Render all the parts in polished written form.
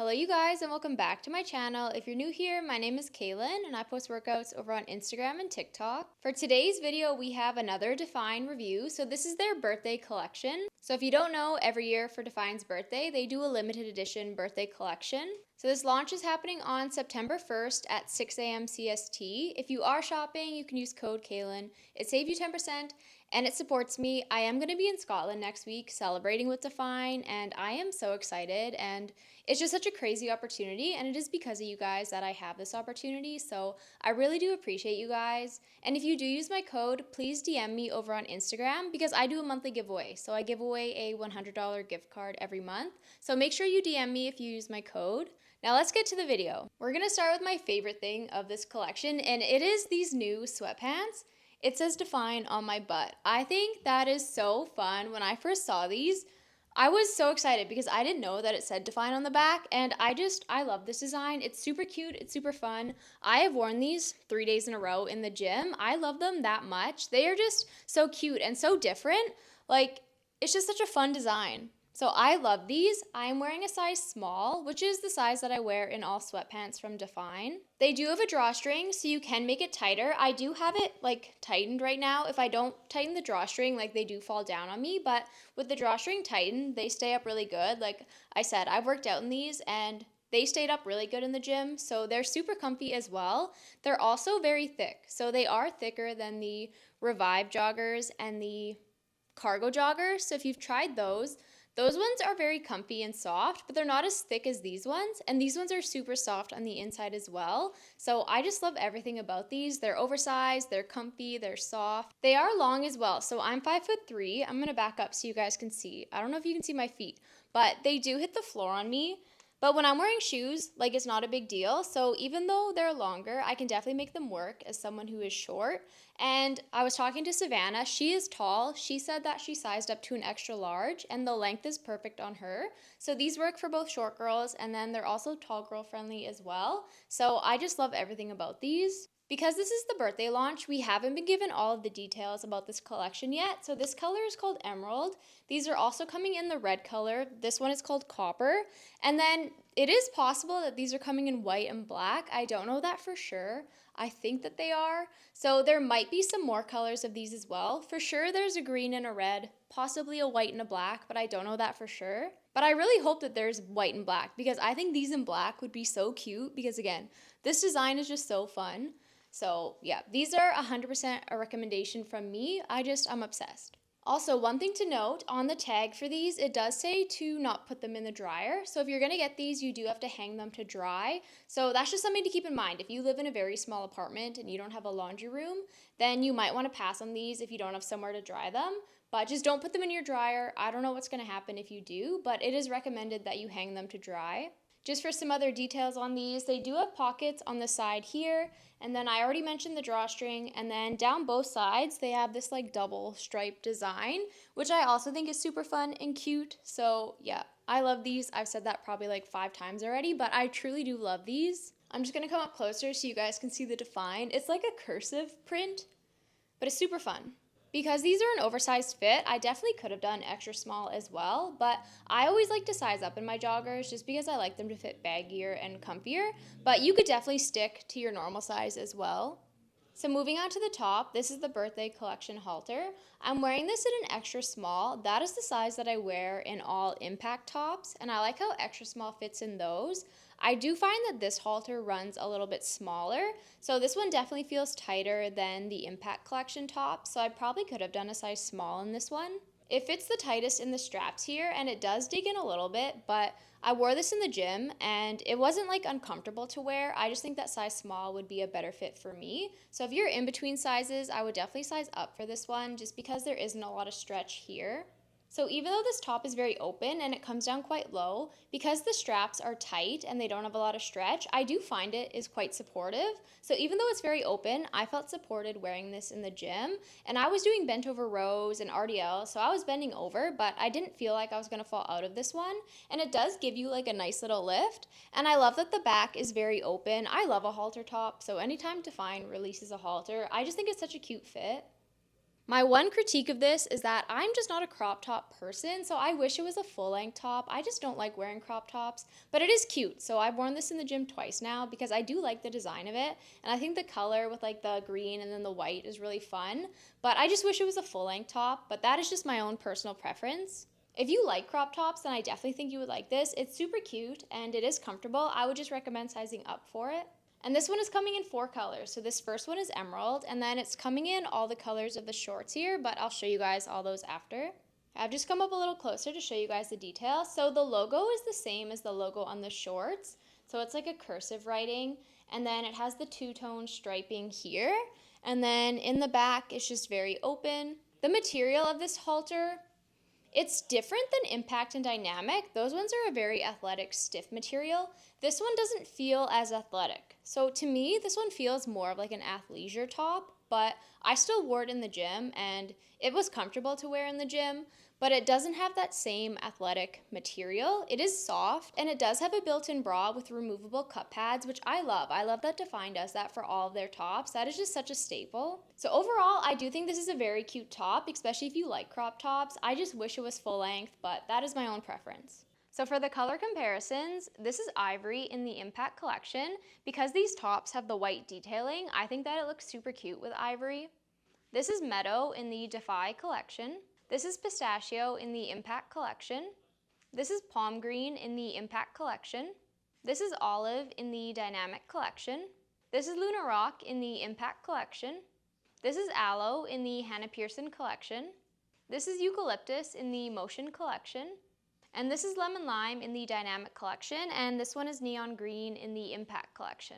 Hello you guys and welcome back to my channel. If you're new here, my name is Kaylin and I post workouts over on Instagram and TikTok. For today's video, we have another DFYNE review. So this is their birthday collection. So if you don't know, every year for DFYNE's birthday, they do a limited edition birthday collection. So this launch is happening on September 1st at 6 a.m. CST. If you are shopping, you can use code Kaylin. It saves you 10% and it supports me. I am going to be in Scotland next week celebrating with DFYNE and I am so excited, and it's just such a crazy opportunity, and it is because of you guys that I have this opportunity, so I really do appreciate you guys. And if you do use my code, please DM me over on Instagram because I do a monthly giveaway. So I give away a $100 gift card every month, so make sure you DM me if you use my code. Now let's get to the video. We're going to start with my favorite thing of this collection, and it is these new sweatpants. It says DFYNE on my butt. I think that is so fun. When I first saw these, I was so excited because I didn't know that it said DFYNE on the back, and I love this design. It's super cute, it's super fun. I have worn these 3 days in a row in the gym. I love them that much. They are just so cute and so different. Like, it's just such a fun design. So I love these. I'm wearing a size small, which is the size that I wear in all sweatpants from DFYNE. They do have a drawstring, so you can make it tighter. I do have it like tightened right now. If I don't tighten the drawstring, like, they do fall down on me, but with the drawstring tightened, they stay up really good. Like I said, I've worked out in these and they stayed up really good in the gym, so they're super comfy as well. They're also very thick, so they are thicker than the Revive joggers and the cargo joggers. So if you've tried those ones are very comfy and soft, but they're not as thick as these ones, and these ones are super soft on the inside as well. So I just love everything about these. They're oversized, they're comfy, they're soft. They are long as well, so I'm 5'3". I'm gonna back up so you guys can see. I don't know if you can see my feet, but they do hit the floor on me. But when I'm wearing shoes, like, it's not a big deal. So even though they're longer, I can definitely make them work as someone who is short. And I was talking to Savannah. She is tall. She said that she sized up to an extra large and the length is perfect on her. So these work for both short girls, and then they're also tall girl friendly as well. So I just love everything about these. Because this is the birthday launch, we haven't been given all of the details about this collection yet. So this color is called Emerald. These are also coming in the red color. This one is called Copper. And then it is possible that these are coming in white and black. I don't know that for sure. I think that they are. So there might be some more colors of these as well. For sure there's a green and a red, possibly a white and a black, but I don't know that for sure. But I really hope that there's white and black because I think these in black would be so cute because, again, this design is just so fun. So yeah, these are 100% a recommendation from me. I'm obsessed. Also, one thing to note, on the tag for these, it does say to not put them in the dryer. So if you're going to get these, you do have to hang them to dry. So that's just something to keep in mind. If you live in a very small apartment and you don't have a laundry room, then you might want to pass on these if you don't have somewhere to dry them. But just don't put them in your dryer. I don't know what's going to happen if you do, but it is recommended that you hang them to dry. Just for some other details on these, they do have pockets on the side here, and then I already mentioned the drawstring, and then down both sides they have this like double stripe design, which I also think is super fun and cute. So yeah, I love these. I've said that probably like 5 times already, but I truly do love these. I'm just gonna come up closer so you guys can see the DFYNE. It's like a cursive print, but it's super fun. Because these are an oversized fit, I definitely could have done extra small as well, but I always like to size up in my joggers just because I like them to fit baggier and comfier, but you could definitely stick to your normal size as well. So moving on to the top, this is the birthday collection halter. I'm wearing this in an extra small. That is the size that I wear in all impact tops, and I like how extra small fits in those. I do find that this halter runs a little bit smaller, so this one definitely feels tighter than the impact collection top, so I probably could have done a size small in this one. It fits the tightest in the straps here, and it does dig in a little bit, but I wore this in the gym and it wasn't like uncomfortable to wear. I just think that size small would be a better fit for me. So if you're in between sizes, I would definitely size up for this one just because there isn't a lot of stretch here. So even though this top is very open and it comes down quite low, because the straps are tight and they don't have a lot of stretch, I do find it is quite supportive. So even though it's very open, I felt supported wearing this in the gym. And I was doing bent over rows and RDL, so I was bending over, but I didn't feel like I was gonna fall out of this one. And it does give you like a nice little lift. And I love that the back is very open. I love a halter top, so anytime DFYNE releases a halter, I just think it's such a cute fit. My one critique of this is that I'm just not a crop top person, so I wish it was a full-length top. I just don't like wearing crop tops, but it is cute. So I've worn this in the gym twice now because I do like the design of it, and I think the color with like the green and then the white is really fun, but I just wish it was a full-length top, but that is just my own personal preference. If you like crop tops, then I definitely think you would like this. It's super cute and it is comfortable. I would just recommend sizing up for it. And this one is coming in 4 colors. So this first one is emerald, and then it's coming in all the colors of the shorts here, but I'll show you guys all those after. I've just come up a little closer to show you guys the details. So the logo is the same as the logo on the shorts. So it's like a cursive writing, and then it has the two-tone striping here. And then in the back, it's just very open. The material of this halter, it's different than Impact and Dynamic. Those ones are a very athletic, stiff material. This one doesn't feel as athletic. So to me, this one feels more of like an athleisure top, but I still wore it in the gym and it was comfortable to wear in the gym, but it doesn't have that same athletic material. It is soft and it does have a built-in bra with removable cup pads, which I love. I love that DFYNE does that for all of their tops. That is just such a staple. So overall, I do think this is a very cute top, especially if you like crop tops. I just wish it was full length, but that is my own preference. So for the color comparisons, this is Ivory in the Impact collection. Because these tops have the white detailing, I think that it looks super cute with Ivory. This is Meadow in the Defy collection. This is Pistachio in the Impact collection. This is Palm Green in the Impact collection. This is Olive in the Dynamic collection. This is Luna Rock in the Impact collection. This is Aloe in the Hannah Pearson collection. This is Eucalyptus in the Motion collection. And this is Lemon Lime in the Dynamic collection, and this one is Neon Green in the Impact collection.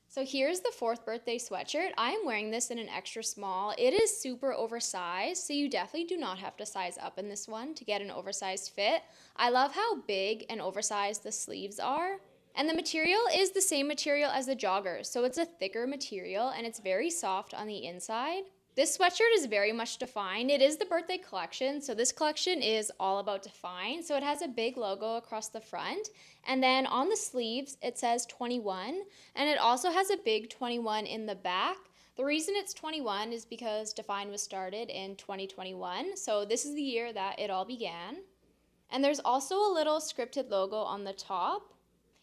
So here's the 4th birthday sweatshirt. I am wearing this in an extra small. It is super oversized, so you definitely do not have to size up in this one to get an oversized fit. I love how big and oversized the sleeves are. And the material is the same material as the joggers, so it's a thicker material and it's very soft on the inside. This sweatshirt is very much DFYNE. It is the birthday collection, so this collection is all about DFYNE. So it has a big logo across the front, and then on the sleeves it says 21, and it also has a big 21 in the back. The reason it's 21 is because DFYNE was started in 2021, so this is the year that it all began. And there's also a little scripted logo on the top.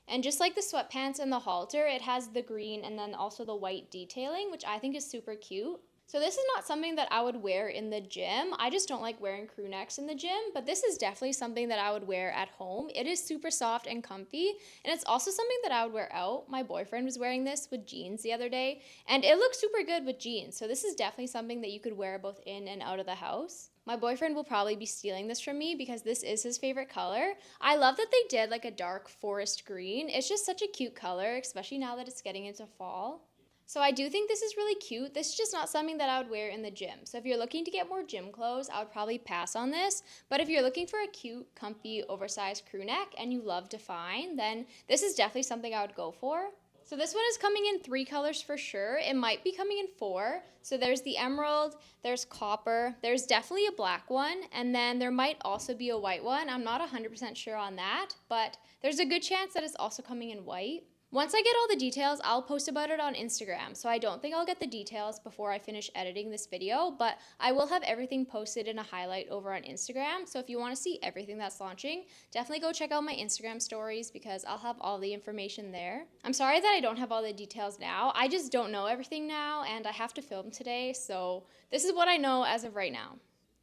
And just like the sweatpants and the halter, it has the green and then also the white detailing, which I think is super cute. So this is not something that I would wear in the gym. I just don't like wearing crew necks in the gym, but this is definitely something that I would wear at home. It is super soft and comfy, and it's also something that I would wear out. My boyfriend was wearing this with jeans the other day, and it looks super good with jeans. So this is definitely something that you could wear both in and out of the house. My boyfriend will probably be stealing this from me because this is his favorite color. I love that they did like a dark forest green. It's just such a cute color, especially now that it's getting into fall. So I do think this is really cute. This is just not something that I would wear in the gym. So if you're looking to get more gym clothes, I would probably pass on this. But if you're looking for a cute, comfy, oversized crew neck and you love DFYNE, then this is definitely something I would go for. So this one is coming in 3 colors for sure. It might be coming in 4. So there's the emerald, there's copper, there's definitely a black one, and then there might also be a white one. I'm not 100% sure on that, but there's a good chance that it's also coming in white. Once I get all the details, I'll post about it on Instagram, so I don't think I'll get the details before I finish editing this video, but I will have everything posted in a highlight over on Instagram, so if you want to see everything that's launching, definitely go check out my Instagram stories because I'll have all the information there. I'm sorry that I don't have all the details now. I just don't know everything now, and I have to film today, so this is what I know as of right now.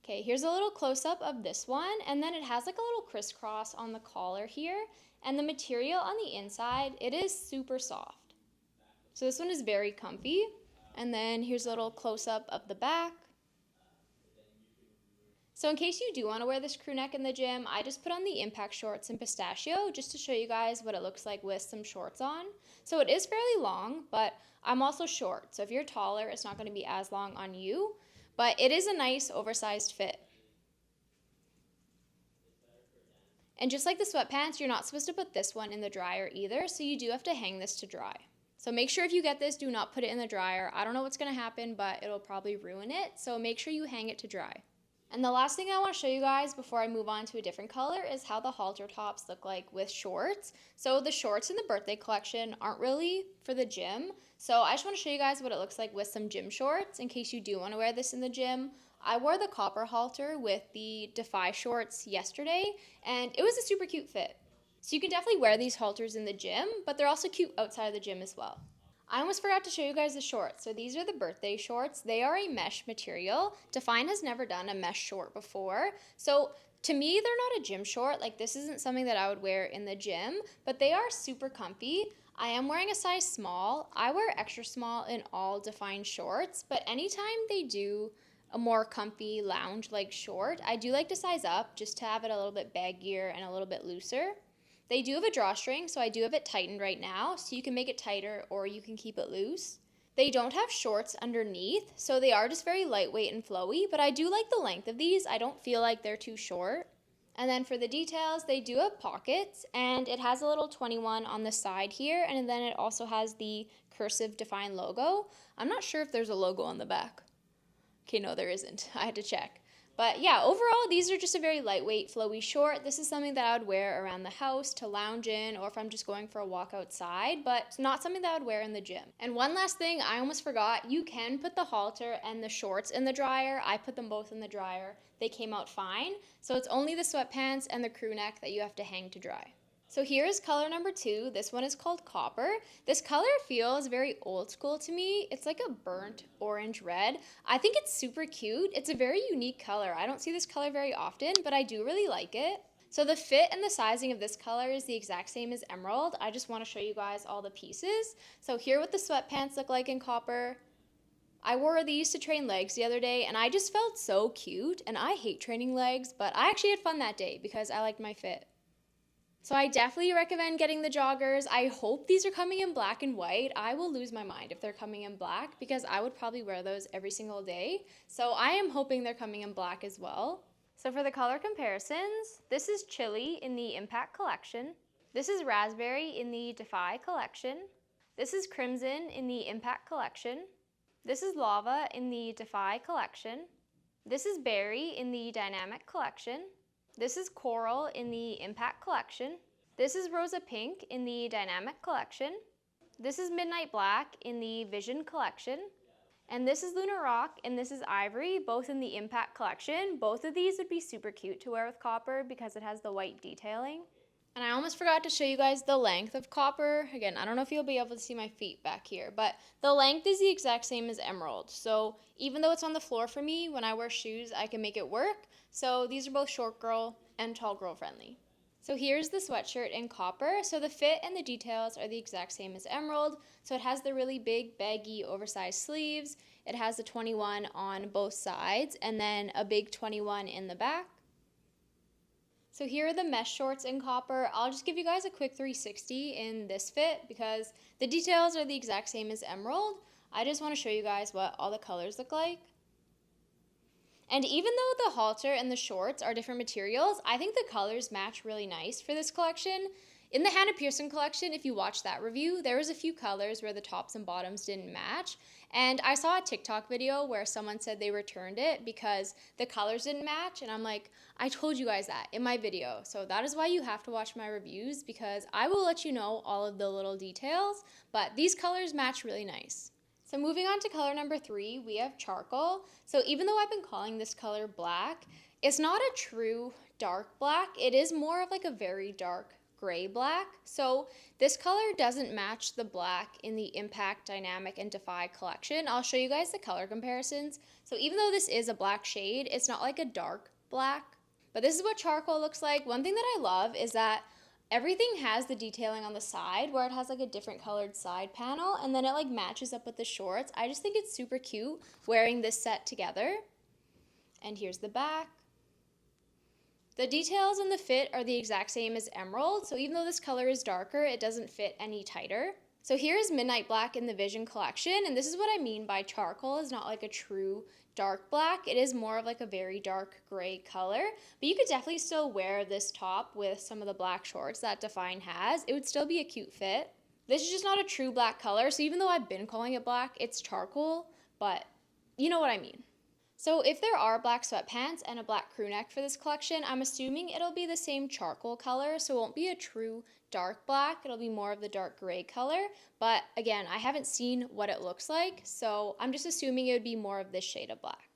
Okay, here's a little close-up of this one, and then it has like a little crisscross on the collar here. And the material on the inside, it is super soft. So this one is very comfy. And then here's a little close-up of the back. So in case you do want to wear this crew neck in the gym, I just put on the Impact shorts in Pistachio just to show you guys what it looks like with some shorts on. So it is fairly long, but I'm also short. So if you're taller, it's not going to be as long on you. But it is a nice oversized fit. And just like the sweatpants, you're not supposed to put this one in the dryer either, so you do have to hang this to dry. So make sure if you get this, do not put it in the dryer. I don't know what's going to happen, but it'll probably ruin it, so make sure you hang it to dry. And the last thing I want to show you guys before I move on to a different color is how the halter tops look like with shorts. So the shorts in the birthday collection aren't really for the gym, so I just want to show you guys what it looks like with some gym shorts in case you do want to wear this in the gym. I wore the copper halter with the Defy shorts yesterday, and it was a super cute fit. So you can definitely wear these halters in the gym, but they're also cute outside of the gym as well. I almost forgot to show you guys the shorts. So these are the birthday shorts. They are a mesh material. DFYNE has never done a mesh short before. So to me, they're not a gym short. Like, this isn't something that I would wear in the gym, but they are super comfy. I am wearing a size small. I wear extra small in all DFYNE shorts, but anytime they do a more comfy lounge-like short, I do like to size up just to have it a little bit baggier and a little bit looser. They do have a drawstring, so I do have it tightened right now, so you can make it tighter or you can keep it loose. They don't have shorts underneath, so they are just very lightweight and flowy, but I do like the length of these. I don't feel like they're too short. And then for the details, they do have pockets, and it has a little 21 on the side here, and then it also has the cursive DFYNE logo. I'm not sure if there's a logo on the back. Okay, no, there isn't. I had to check. But yeah, overall, these are just a very lightweight, flowy short. This is something that I would wear around the house to lounge in, or if I'm just going for a walk outside, but it's not something that I would wear in the gym. And one last thing, I almost forgot, you can put the halter and the shorts in the dryer. I put them both in the dryer. They came out fine. So it's only the sweatpants and the crew neck that you have to hang to dry. So here is color number 2. This one is called Copper. This color feels very old school to me. It's like a burnt orange red. I think it's super cute. It's a very unique color. I don't see this color very often, but I do really like it. So the fit and the sizing of this color is the exact same as Emerald. I just want to show you guys all the pieces. So here what the sweatpants look like in Copper. I wore these to train legs the other day, and I just felt so cute. And I hate training legs, but I actually had fun that day because I liked my fit. So I definitely recommend getting the joggers. I hope these are coming in black and white. I will lose my mind if they're coming in black because I would probably wear those every single day. So I am hoping they're coming in black as well. So for the color comparisons, this is Chili in the Impact collection. This is Raspberry in the Defy collection. This is Crimson in the Impact collection. This is Lava in the Defy collection. This is Berry in the Dynamic collection. This is Coral in the Impact collection. This is Rosa Pink in the Dynamic collection. This is Midnight Black in the Vision collection. And this is Lunar Rock and this is Ivory, both in the Impact collection. Both of these would be super cute to wear with Copper because it has the white detailing. And I almost forgot to show you guys the length of Copper. Again, I don't know if you'll be able to see my feet back here, but the length is the exact same as Emerald. So even though it's on the floor for me, when I wear shoes, I can make it work. So these are both short girl and tall girl friendly. So here's the sweatshirt in Copper. So the fit and the details are the exact same as Emerald. So it has the really big, baggy, oversized sleeves. It has the 21 on both sides and then a big 21 in the back. So here are the mesh shorts in Copper. I'll just give you guys a quick 360 in this fit because the details are the exact same as Emerald. I just want to show you guys what all the colors look like. And even though the halter and the shorts are different materials, I think the colors match really nice for this collection. In the Hannah Pearson collection, if you watch that review, there was a few colors where the tops and bottoms didn't match. And I saw a TikTok video where someone said they returned it because the colors didn't match. And I'm like, I told you guys that in my video. So that is why you have to watch my reviews because I will let you know all of the little details. But these colors match really nice. So moving on to color number 3, we have Charcoal. So even though I've been calling this color black, it's not a true dark black. It is more of like a very dark gray black. So this color doesn't match the black in the Impact, Dynamic, and Defy collection. I'll show you guys the color comparisons. So even though this is a black shade, it's not like a dark black. But this is what Charcoal looks like. One thing that I love is that everything has the detailing on the side where it has like a different colored side panel and then it like matches up with the shorts. I just think it's super cute wearing this set together. And here's the back. The details and the fit are the exact same as Emerald, so even though this color is darker, it doesn't fit any tighter. So here's Midnight Black in the Vision collection, and this is what I mean by charcoal is not like a true dark black. It is more of like a very dark gray color, but you could definitely still wear this top with some of the black shorts that DFYNE has. It would still be a cute fit. This is just not a true black color, so even though I've been calling it black, it's charcoal, but you know what I mean. So if there are black sweatpants and a black crew neck for this collection, I'm assuming it'll be the same charcoal color, so it won't be a true dark black. It'll be more of the dark gray color, but again, I haven't seen what it looks like, so I'm just assuming it would be more of this shade of black.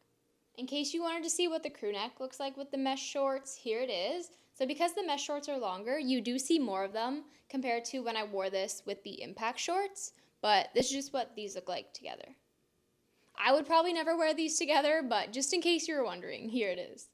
In case you wanted to see what the crew neck looks like with the mesh shorts, here it is. So because the mesh shorts are longer, you do see more of them compared to when I wore this with the impact shorts, but this is just what these look like together. I would probably never wear these together, but just in case you were wondering, here it is.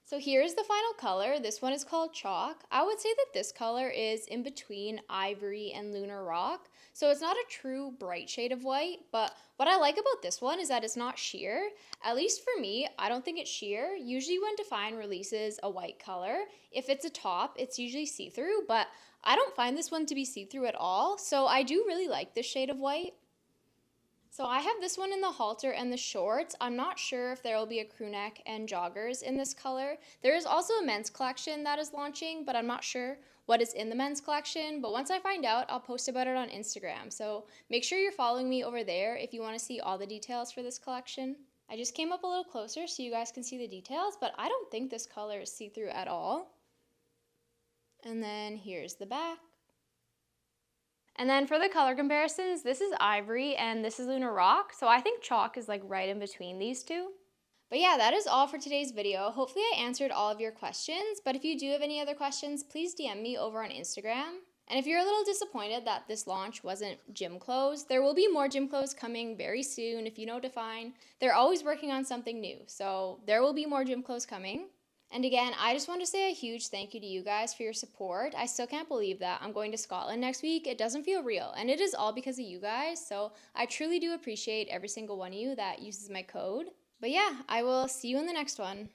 So here's the final color. This one is called Chalk. I would say that this color is in between Ivory and Lunar Rock. So it's not a true bright shade of white, but what I like about this one is that it's not sheer. At least for me, I don't think it's sheer. Usually when DFYNE releases a white color, if it's a top, it's usually see-through, but I don't find this one to be see-through at all. So I do really like this shade of white. So I have this one in the halter and the shorts. I'm not sure if there will be a crew neck and joggers in this color. There is also a men's collection that is launching, but I'm not sure what is in the men's collection. But once I find out, I'll post about it on Instagram. So make sure you're following me over there if you want to see all the details for this collection. I just came up a little closer so you guys can see the details, but I don't think this color is see-through at all. And then here's the back. And then for the color comparisons, this is Ivory and this is Lunar Rock. So I think Chalk is like right in between these two. But yeah, that is all for today's video. Hopefully I answered all of your questions. But if you do have any other questions, please DM me over on Instagram. And if you're a little disappointed that this launch wasn't gym clothes, there will be more gym clothes coming very soon. If you know DFYNE, they're always working on something new. So there will be more gym clothes coming. And again, I just want to say a huge thank you to you guys for your support. I still can't believe that I'm going to Scotland next week. It doesn't feel real, and it is all because of you guys. So I truly do appreciate every single one of you that uses my code. But yeah, I will see you in the next one.